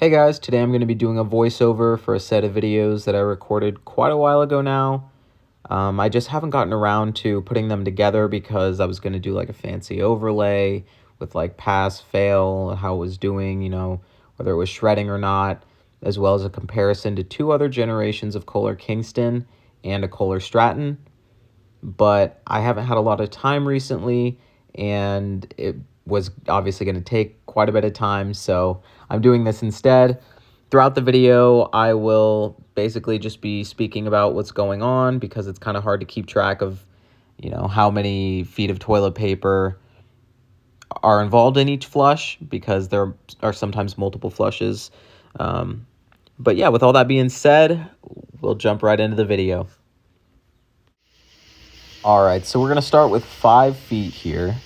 Hey guys, today I'm going to be doing a voiceover for a set of videos that I recorded quite a while ago now. I just haven't gotten around to putting them together because I was going to do like a fancy overlay with like pass, fail, how it was doing, whether it was shredding or not, as well as a comparison to two other generations of Kohler Kingston and a Kohler Stratton. But I haven't had a lot of time recently, and it was obviously going to take quite a bit of time, so I'm doing this instead. Throughout the video, I will basically just be speaking about what's going on because it's kind of hard to keep track of, how many feet of toilet paper are involved in each flush because there are sometimes multiple flushes. But yeah, with all that being said, we'll jump right into the video. All right, so we're going to start with 5 feet here.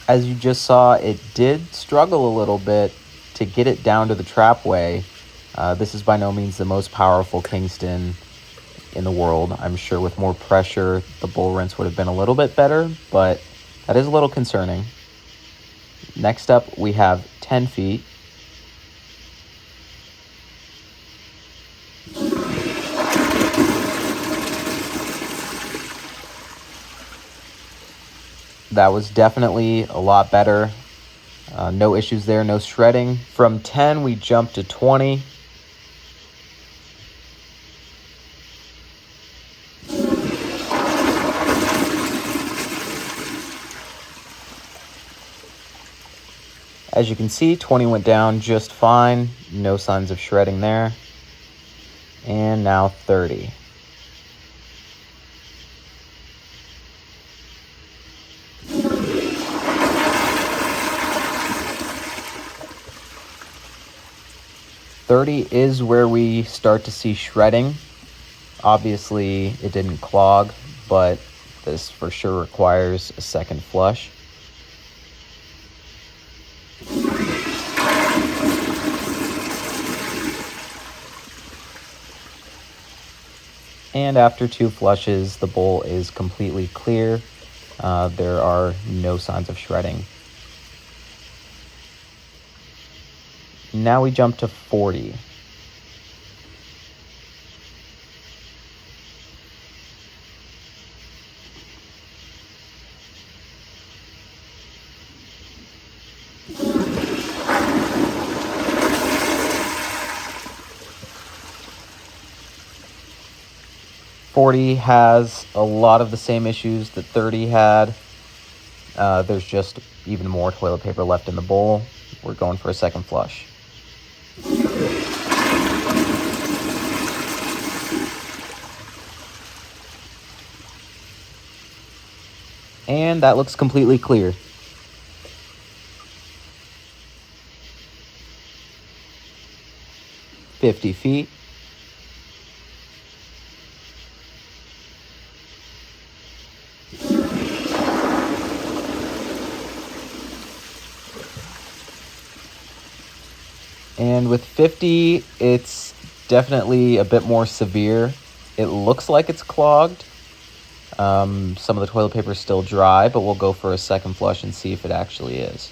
As you just saw, it did struggle a little bit to get it down to the trapway. This is by no means the most powerful Kingston in the world. I'm sure with more pressure, the bull rinse would have been a little bit better, but that is a little concerning. Next up, we have 10 feet. That was definitely a lot better. No issues there, no shredding. From 10, we jumped to 20. As you can see, 20 went down just fine. No signs of shredding there. And now 30. Is where we start to see shredding. Obviously, it didn't clog, but this for sure requires a second flush. And after 2 flushes, the bowl is completely clear. There are no signs of shredding. Now we jump to 40. '40 has a lot of the same issues that 30 had. There's just even more toilet paper left in the bowl. We're going for a second flush. And that looks completely clear. '50 feet. And with 50, it's definitely a bit more severe. It looks like it's clogged. Some of the toilet paper is still dry, but we'll go for a second flush and see if it actually is.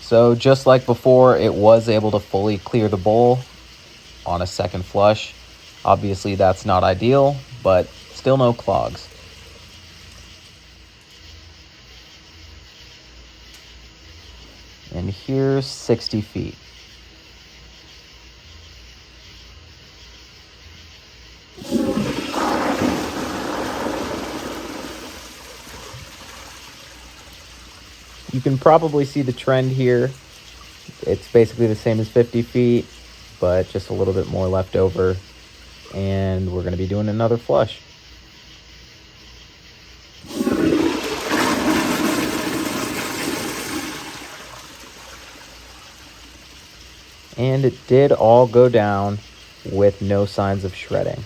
So just like before, it was able to fully clear the bowl on a second flush. Obviously, that's not ideal, but still no clogs. And here's 60 feet. You can probably see the trend here. It's basically the same as 50 feet, but just a little bit more left over. And we're going to be doing another flush. And it did all go down with no signs of shredding.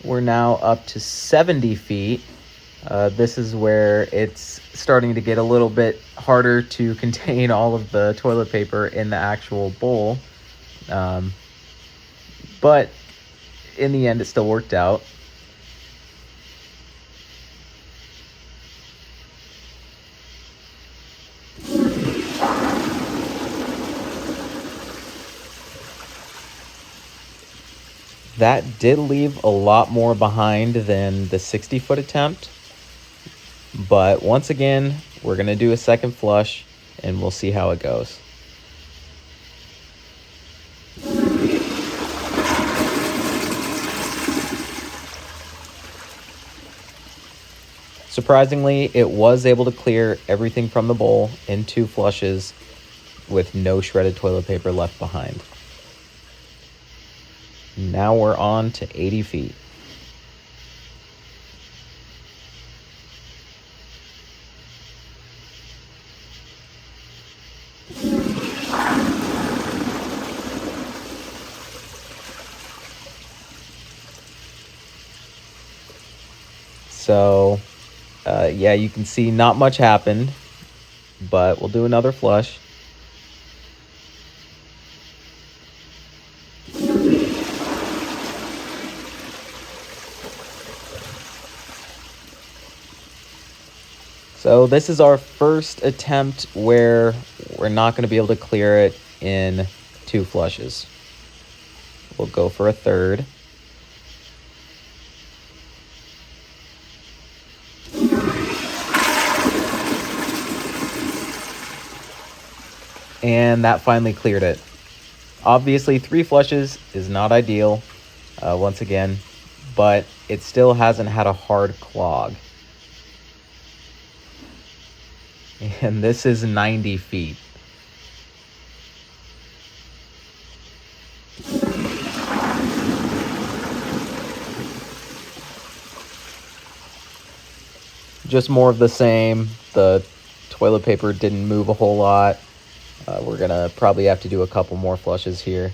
We're now up to 70 feet. This is where it's starting to get a little bit harder to contain all of the toilet paper in the actual bowl. But in the end, it still worked out. That did leave a lot more behind than the 60-foot attempt. But once again, we're going to do a second flush and we'll see how it goes. Surprisingly, it was able to clear everything from the bowl in 2 flushes with no shredded toilet paper left behind. Now we're on to 80 feet. So, yeah, you can see not much happened, but we'll do another flush. So this is our first attempt where we're not going to be able to clear it in 2 flushes. We'll go for a third. And that finally cleared it. Obviously, 3 flushes is not ideal, once again, but it still hasn't had a hard clog. And this is 90 feet. Just more of the same. The toilet paper didn't move a whole lot. We're gonna probably have to do a couple more flushes here.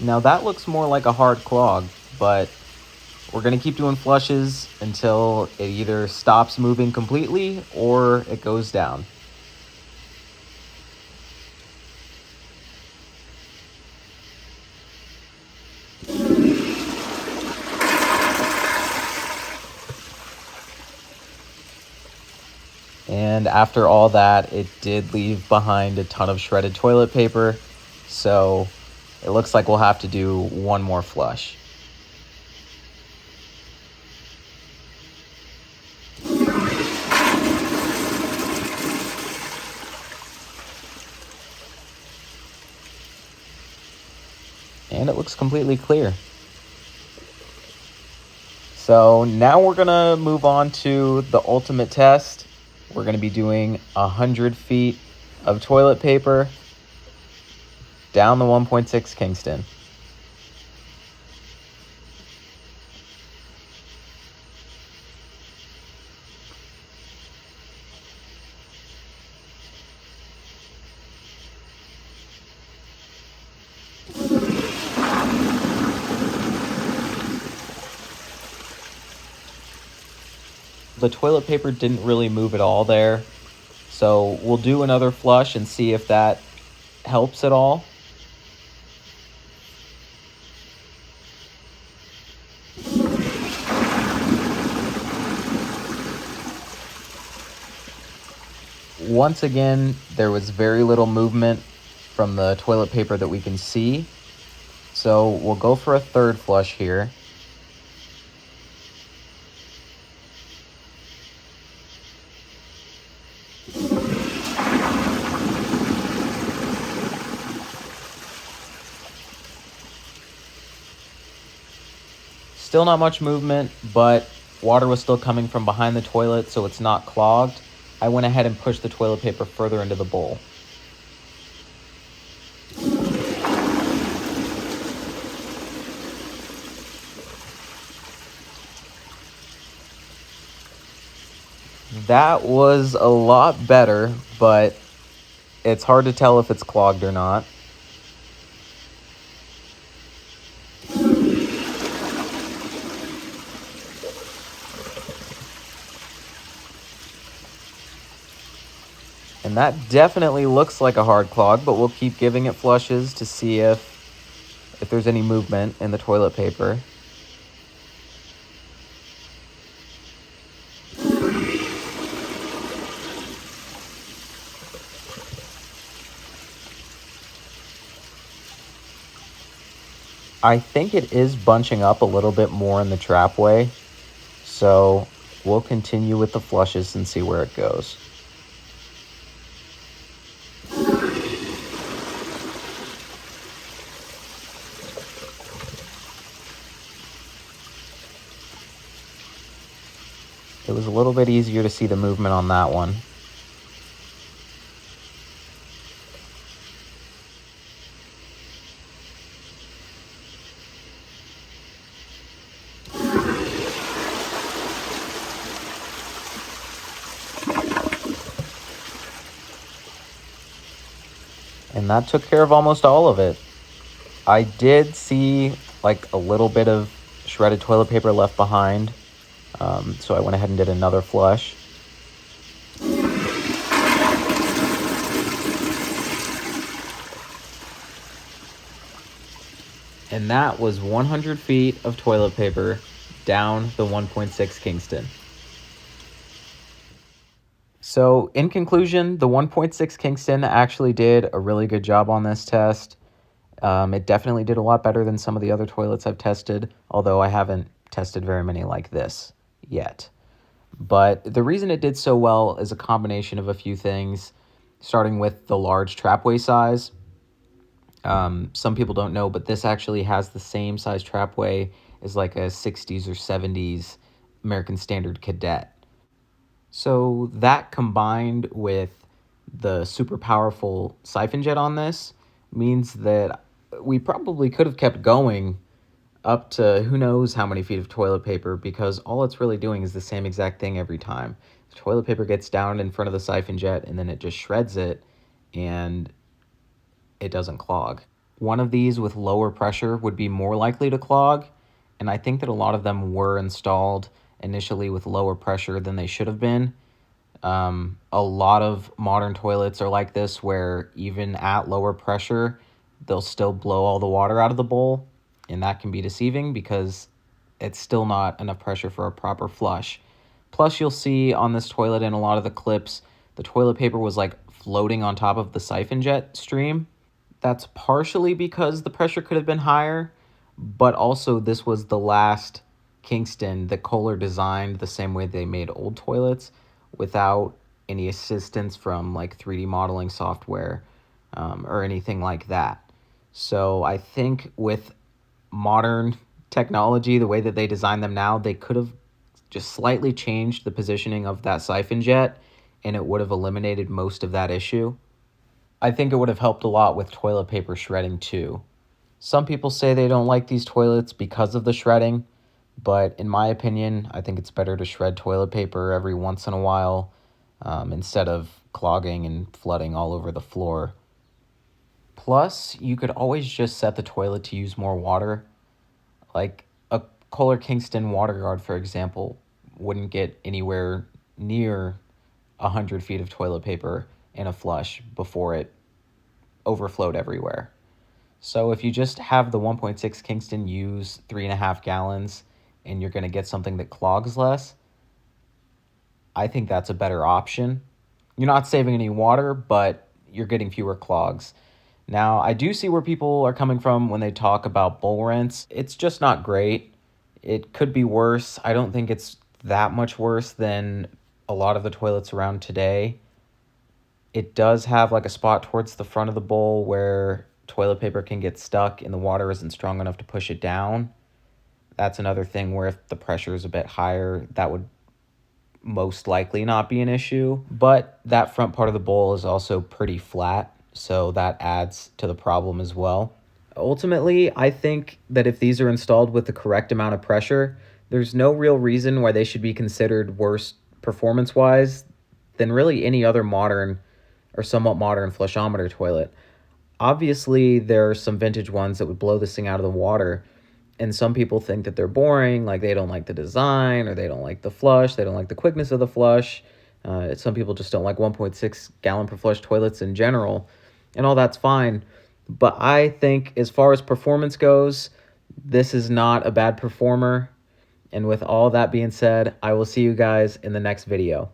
Now that looks more like a hard clog, but we're gonna keep doing flushes until it either stops moving completely or it goes down. And after all that, it did leave behind a ton of shredded toilet paper, so it looks like we'll have to do one more flush. And it looks completely clear. So now we're gonna move on to the ultimate test. We're gonna be doing 100 feet of toilet paper down the 1.6 Kingston. The toilet paper didn't really move at all there, so we'll do another flush and see if that helps at all. Once again, there was very little movement from the toilet paper that we can see, so we'll go for a third flush here. Still not much movement, but water was still coming from behind the toilet, so it's not clogged. I went ahead and pushed the toilet paper further into the bowl. That was a lot better, but it's hard to tell if it's clogged or not. And that definitely looks like a hard clog, but we'll keep giving it flushes to see if there's any movement in the toilet paper. I think it is bunching up a little bit more in the trapway, so we'll continue with the flushes and see where it goes. It was a little bit easier to see the movement on that one. And that took care of almost all of it. I did see like a little bit of shredded toilet paper left behind, so I went ahead and did another flush. And that was 100 feet of toilet paper down the 1.6 Kingston. So in conclusion, the 1.6 Kingston actually did a really good job on this test. It definitely did a lot better than some of the other toilets I've tested, although I haven't tested very many like this yet. But the reason it did so well is a combination of a few things, starting with the large trapway size. Some people don't know, but this actually has the same size trapway as like a 60s or 70s American Standard Cadet. So that combined with the super powerful siphon jet on this means that we probably could have kept going up to who knows how many feet of toilet paper, because all it's really doing is the same exact thing every time. The toilet paper gets down in front of the siphon jet and then it just shreds it and it doesn't clog. One of these with lower pressure would be more likely to clog, and I think that a lot of them were installed initially with lower pressure than they should have been. A lot of modern toilets are like this, where even at lower pressure, they'll still blow all the water out of the bowl, and that can be deceiving because it's still not enough pressure for a proper flush. Plus, you'll see on this toilet in a lot of the clips, the toilet paper was like floating on top of the siphon jet stream. That's partially because the pressure could have been higher, but also this was the last Kingston that Kohler designed the same way they made old toilets, without any assistance from like 3D modeling software or anything like that. So I think with modern technology, the way that they design them now, they could have just slightly changed the positioning of that siphon jet and it would have eliminated most of that issue. I think it would have helped a lot with toilet paper shredding too. Some people say they don't like these toilets because of the shredding, but in my opinion, I think it's better to shred toilet paper every once in a while instead of clogging and flooding all over the floor. Plus, you could always just set the toilet to use more water. Like a Kohler Kingston water guard, for example, wouldn't get anywhere near 100 feet of toilet paper in a flush before it overflowed everywhere. So if you just have the 1.6 Kingston use 3.5 gallons and you're going to get something that clogs less, I think that's a better option. You're not saving any water, but you're getting fewer clogs. Now, I do see where people are coming from when they talk about bowl rinse. It's just not great. It could be worse. I don't think it's that much worse than a lot of the toilets around today. It does have like a spot towards the front of the bowl where toilet paper can get stuck and the water isn't strong enough to push it down. That's another thing where if the pressure is a bit higher, that would most likely not be an issue. But that front part of the bowl is also pretty flat, so that adds to the problem as well. Ultimately, I think that if these are installed with the correct amount of pressure, there's no real reason why they should be considered worse performance-wise than really any other modern or somewhat modern flushometer toilet. Obviously, there are some vintage ones that would blow this thing out of the water, and some people think that they're boring, like they don't like the design, or they don't like the flush, they don't like the quickness of the flush. Some people just don't like 1.6 gallon per flush toilets in general, and all that's fine. But I think as far as performance goes, this is not a bad performer. And with all that being said, I will see you guys in the next video.